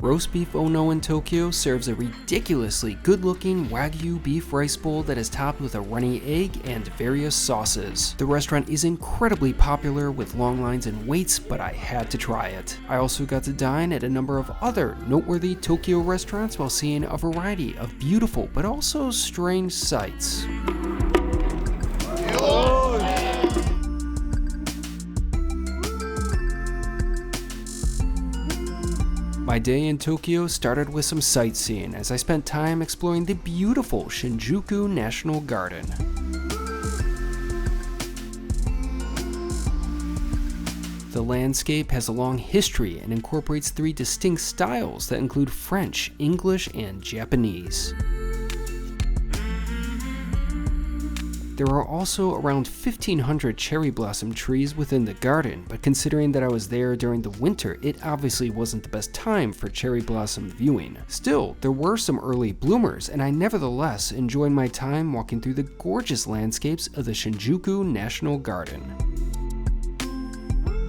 Roast Beef Ohno in Tokyo serves a ridiculously good-looking Wagyu beef rice bowl that is topped with a runny egg and various sauces. The restaurant is incredibly popular with long lines and waits, but I had to try it. I also got to dine at a number of other noteworthy Tokyo restaurants while seeing a variety of beautiful but also strange sights. My day in Tokyo started with some sightseeing as I spent time exploring the beautiful Shinjuku National Garden. The landscape has a long history and incorporates three distinct styles that include French, English, and Japanese. There are also around 1,500 cherry blossom trees within the garden, but considering that I was there during the winter, it obviously wasn't the best time for cherry blossom viewing. Still, there were some early bloomers, and I nevertheless enjoyed my time walking through the gorgeous landscapes of the Shinjuku National Garden.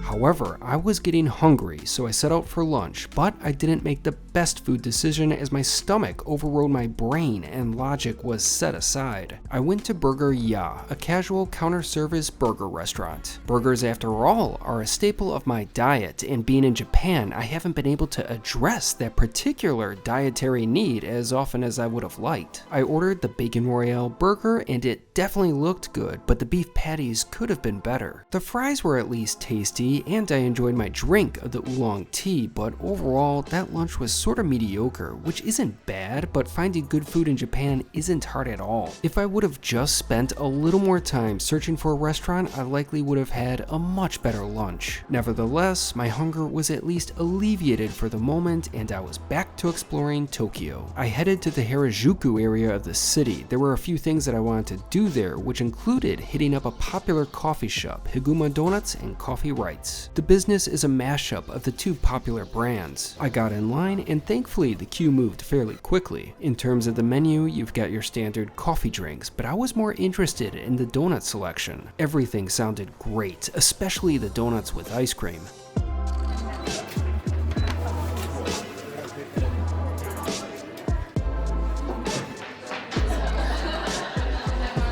However, I was getting hungry, so I set out for lunch, but I didn't make the best food decision as my stomach overrode my brain and logic was set aside. I went to BURER YA, a casual counter-service burger restaurant. Burgers, after all, are a staple of my diet, and being in Japan, I haven't been able to address that particular dietary need as often as I would have liked. I ordered the Bacon Royale burger, and it definitely looked good, but the beef patties could have been better. The fries were at least tasty, and I enjoyed my drink of the oolong tea, but overall, that lunch was sort of mediocre, which isn't bad, but finding good food in Japan isn't hard at all. If I would have just spent a little more time searching for a restaurant, I likely would have had a much better lunch. Nevertheless, my hunger was at least alleviated for the moment, and I was back to exploring Tokyo. I headed to the Harajuku area of the city. There were a few things that I wanted to do there, which included hitting up a popular coffee shop, Higuma Doughnuts Coffee Wrights. The business is a mashup of the two popular brands. I got in line, and thankfully the queue moved fairly quickly. In terms of the menu, you've got your standard coffee drinks, but I was more interested in the donut selection. Everything sounded great, especially the donuts with ice cream.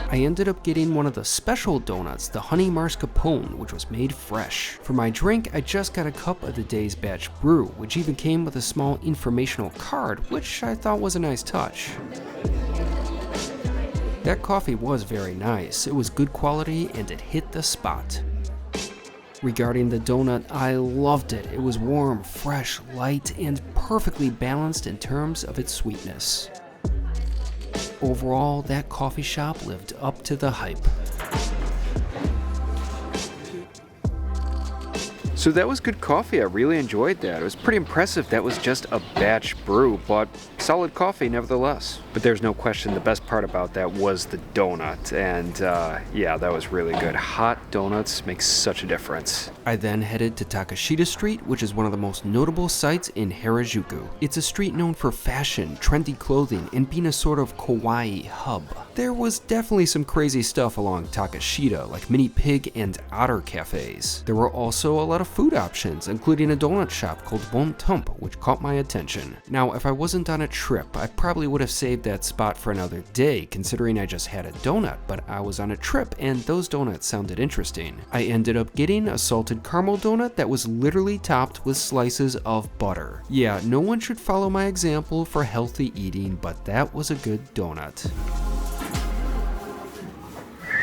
I ended up getting one of the special donuts, the honey mascarpone, which was made fresh. For my drink, I just got a cup of the day's batch brew, which even came with a small informational card, which I thought was a nice touch. That coffee was very nice. It was good quality and it hit the spot. Regarding the donut, I loved it. It was warm, fresh, light, and perfectly balanced in terms of its sweetness. Overall, that coffee shop lived up to the hype. So that was good coffee. I really enjoyed that. It was pretty impressive. That was just a batch brew, but solid coffee nevertheless. But there's no question the best part about that was the donut. And yeah, that was really good. Hot donuts make such a difference. I then headed to Takeshita Street, which is one of the most notable sites in Harajuku. It's a street known for fashion, trendy clothing, and being a sort of kawaii hub. There was definitely some crazy stuff along Takeshita, like mini pig and otter cafes. There were also a lot of food options, including a donut shop called Bontemps, which caught my attention. Now, if I wasn't on a trip, I probably would have saved that spot for another day, considering I just had a donut, but I was on a trip and those donuts sounded interesting. I ended up getting a salted caramel donut that was literally topped with slices of butter. Yeah, no one should follow my example for healthy eating, but that was a good donut.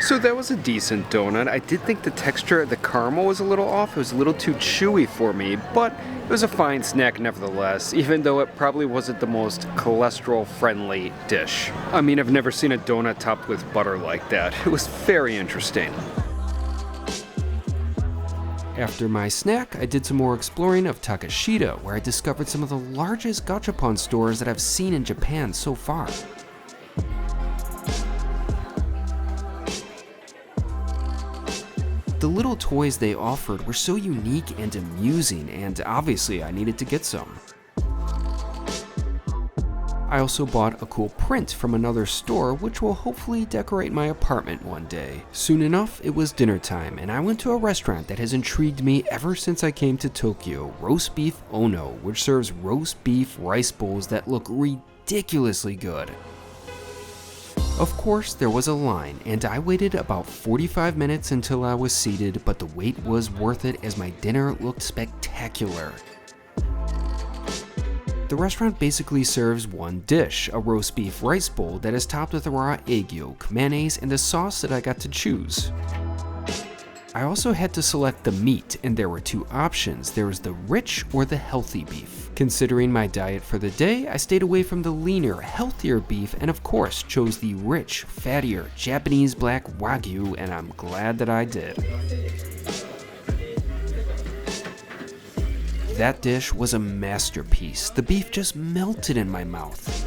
So that was a decent donut. I did think the texture of the caramel was a little off. It was a little too chewy for me, but it was a fine snack nevertheless, even though it probably wasn't the most cholesterol-friendly dish. I mean, I've never seen a donut topped with butter like that. It was very interesting. After my snack, I did some more exploring of Takeshita, where I discovered some of the largest gachapon stores that I've seen in Japan so far. The little toys they offered were so unique and amusing, and obviously I needed to get some. I also bought a cool print from another store which will hopefully decorate my apartment one day. Soon enough, it was dinner time and I went to a restaurant that has intrigued me ever since I came to Tokyo, Roast Beef Ohno, which serves roast beef rice bowls that look ridiculously good. Of course, there was a line, and I waited about 45 minutes until I was seated, but the wait was worth it as my dinner looked spectacular. The restaurant basically serves one dish, a roast beef rice bowl that is topped with a raw egg yolk, mayonnaise, and a sauce that I got to choose. I also had to select the meat, and there were two options. There was the rich or the healthy beef. Considering my diet for the day, I stayed away from the leaner, healthier beef and of course chose the rich, fattier Japanese black Wagyu, and I'm glad that I did. That dish was a masterpiece. The beef just melted in my mouth.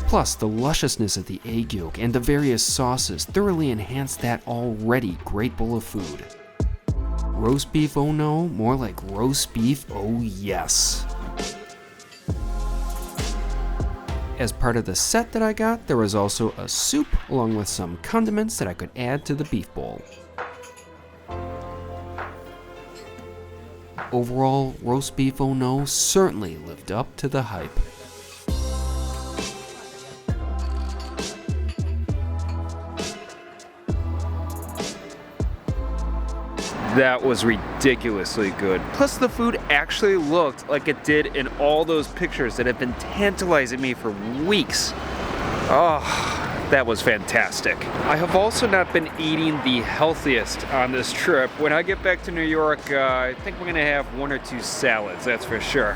Plus, the lusciousness of the egg yolk and the various sauces thoroughly enhanced that already great bowl of food. Roast beef oh no, more like roast beef oh yes. As part of the set that I got, there was also a soup along with some condiments that I could add to the beef bowl. Overall, roast beef oh no certainly lived up to the hype. That was ridiculously good. Plus the food actually looked like it did in all those pictures that have been tantalizing me for weeks. Oh, that was fantastic. I have also not been eating the healthiest on this trip. When I get back to New York, I think we're gonna have one or two salads, that's for sure.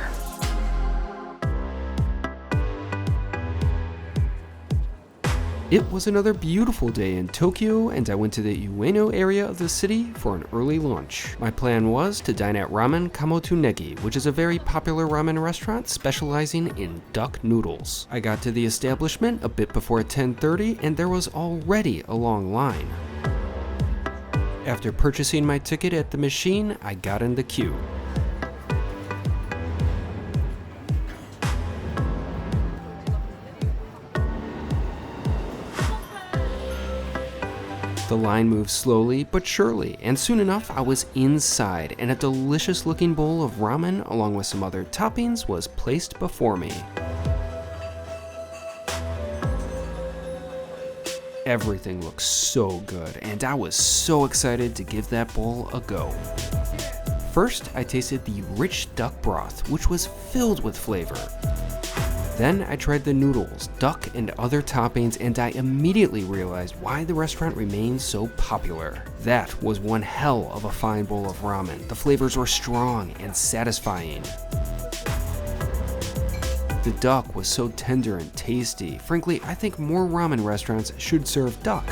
It was another beautiful day in Tokyo, and I went to the Ueno area of the city for an early lunch. My plan was to dine at Ramen Kamo to Negi, which is a very popular ramen restaurant specializing in duck noodles. I got to the establishment a bit before 10:30, and there was already a long line. After purchasing my ticket at the machine, I got in the queue. The line moved slowly but surely, and soon enough I was inside, and a delicious looking bowl of ramen along with some other toppings was placed before me. Everything looked so good, and I was so excited to give that bowl a go. First, I tasted the rich duck broth, which was filled with flavor. Then I tried the noodles, duck, and other toppings, and I immediately realized why the restaurant remains so popular. That was one hell of a fine bowl of ramen. The flavors were strong and satisfying. The duck was so tender and tasty. Frankly, I think more ramen restaurants should serve duck.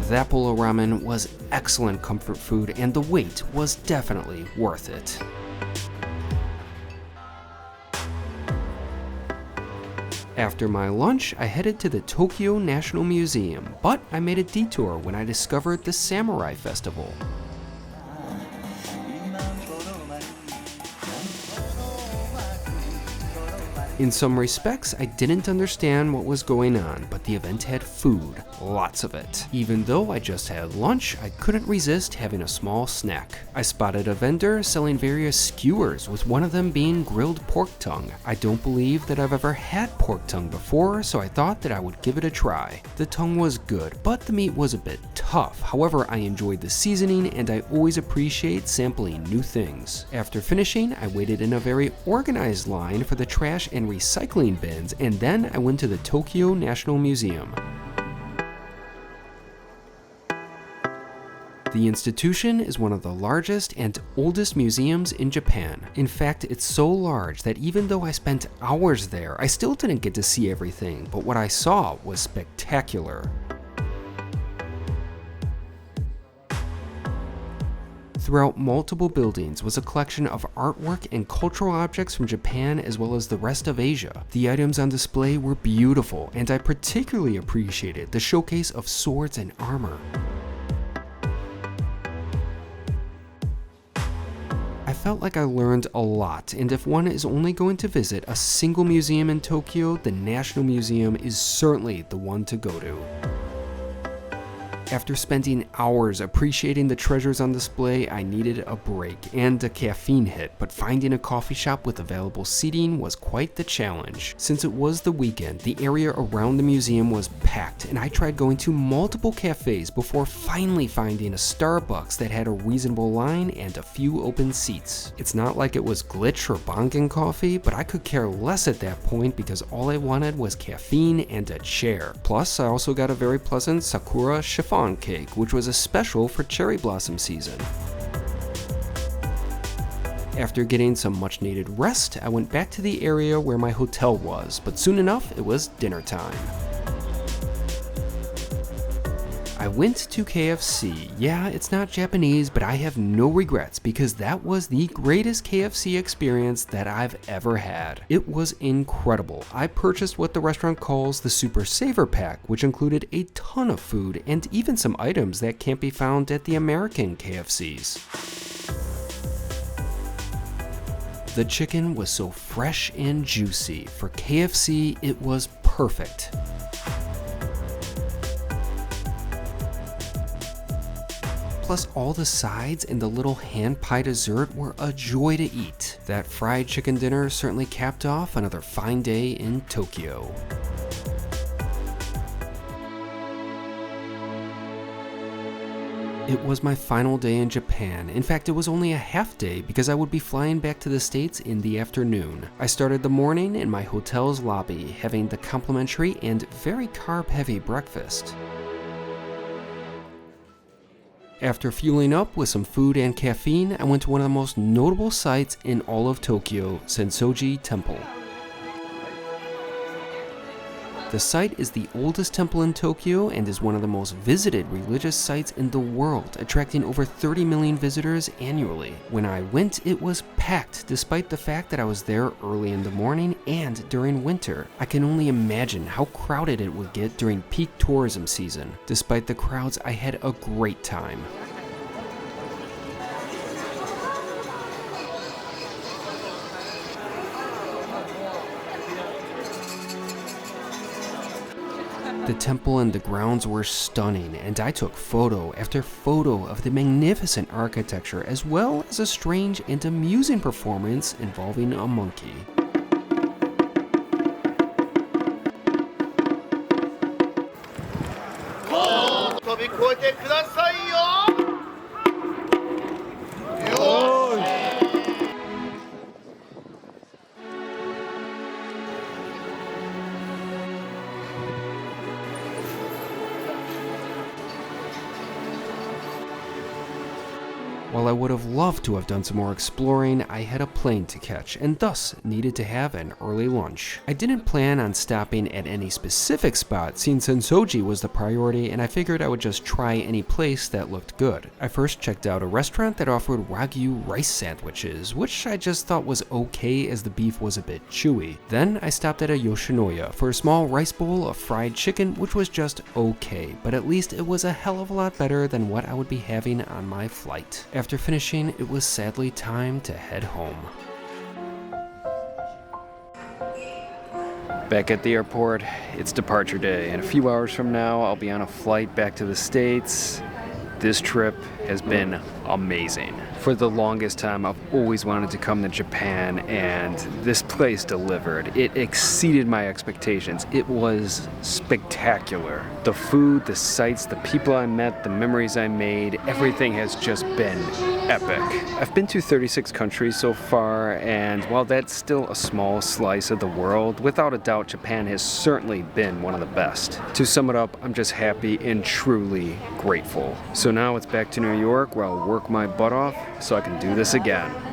That bowl of ramen was excellent comfort food, and the wait was definitely worth it. After my lunch, I headed to the Tokyo National Museum, but I made a detour when I discovered the Samurai Festival. In some respects, I didn't understand what was going on, but the event had food, lots of it. Even though I just had lunch, I couldn't resist having a small snack. I spotted a vendor selling various skewers, with one of them being grilled pork tongue. I don't believe that I've ever had pork tongue before, so I thought that I would give it a try. The tongue was good, but the meat was a bit tough. However, I enjoyed the seasoning, and I always appreciate sampling new things. After finishing, I waited in a very organized line for the trash and recycling bins, and then I went to the Tokyo National Museum. The institution is one of the largest and oldest museums in Japan. In fact, it's so large that even though I spent hours there, I still didn't get to see everything, but what I saw was spectacular. Throughout multiple buildings was a collection of artwork and cultural objects from Japan as well as the rest of Asia. The items on display were beautiful, and I particularly appreciated the showcase of swords and armor. I felt like I learned a lot, and if one is only going to visit a single museum in Tokyo, the National Museum is certainly the one to go to. After spending hours appreciating the treasures on display, I needed a break and a caffeine hit, but finding a coffee shop with available seating was quite the challenge. Since it was the weekend, the area around the museum was packed, and I tried going to multiple cafes before finally finding a Starbucks that had a reasonable line and a few open seats. It's not like it was glitch or bongen coffee, but I could care less at that point because all I wanted was caffeine and a chair. Plus, I also got a very pleasant Sakura chiffon cake, which was a special for cherry blossom season. After getting some much needed rest, I went back to the area where my hotel was, but soon enough it was dinner time. I went to KFC. Yeah, it's not Japanese, but I have no regrets because that was the greatest KFC experience that I've ever had. It was incredible. I purchased what the restaurant calls the Super Saver Pack, which included a ton of food and even some items that can't be found at the American KFCs. The chicken was so fresh and juicy. For KFC, it was perfect. Plus, all the sides and the little hand pie dessert were a joy to eat. That fried chicken dinner certainly capped off another fine day in Tokyo. It was my final day in Japan. In fact, it was only a half day because I would be flying back to the States in the afternoon. I started the morning in my hotel's lobby, having the complimentary and very carb-heavy breakfast. After fueling up with some food and caffeine, I went to one of the most notable sites in all of Tokyo, Senso-ji Temple. The site is the oldest temple in Tokyo and is one of the most visited religious sites in the world, attracting over 30 million visitors annually. When I went, it was packed, despite the fact that I was there early in the morning and during winter. I can only imagine how crowded it would get during peak tourism season. Despite the crowds, I had a great time. The temple and the grounds were stunning, and I took photo after photo of the magnificent architecture, as well as a strange and amusing performance involving a monkey. While I would have loved to have done some more exploring, I had a plane to catch and thus needed to have an early lunch. I didn't plan on stopping at any specific spot since Senso-ji was the priority, and I figured I would just try any place that looked good. I first checked out a restaurant that offered Wagyu rice sandwiches, which I just thought was okay as the beef was a bit chewy. Then I stopped at a Yoshinoya for a small rice bowl of fried chicken, which was just okay, but at least it was a hell of a lot better than what I would be having on my flight. After finishing, it was sadly time to head home. Back at the airport, it's departure day, and a few hours from now, I'll be on a flight back to the States. This trip has been amazing. For the longest time, I've always wanted to come to Japan, and this place delivered. It exceeded my expectations. It was spectacular. The food, the sights, the people I met, the memories I made, everything has just been epic. I've been to 36 countries so far, and while that's still a small slice of the world, without a doubt, Japan has certainly been one of the best. To sum it up, I'm just happy and truly grateful. So now it's back to New York, where I'll work my butt off so I can do this again.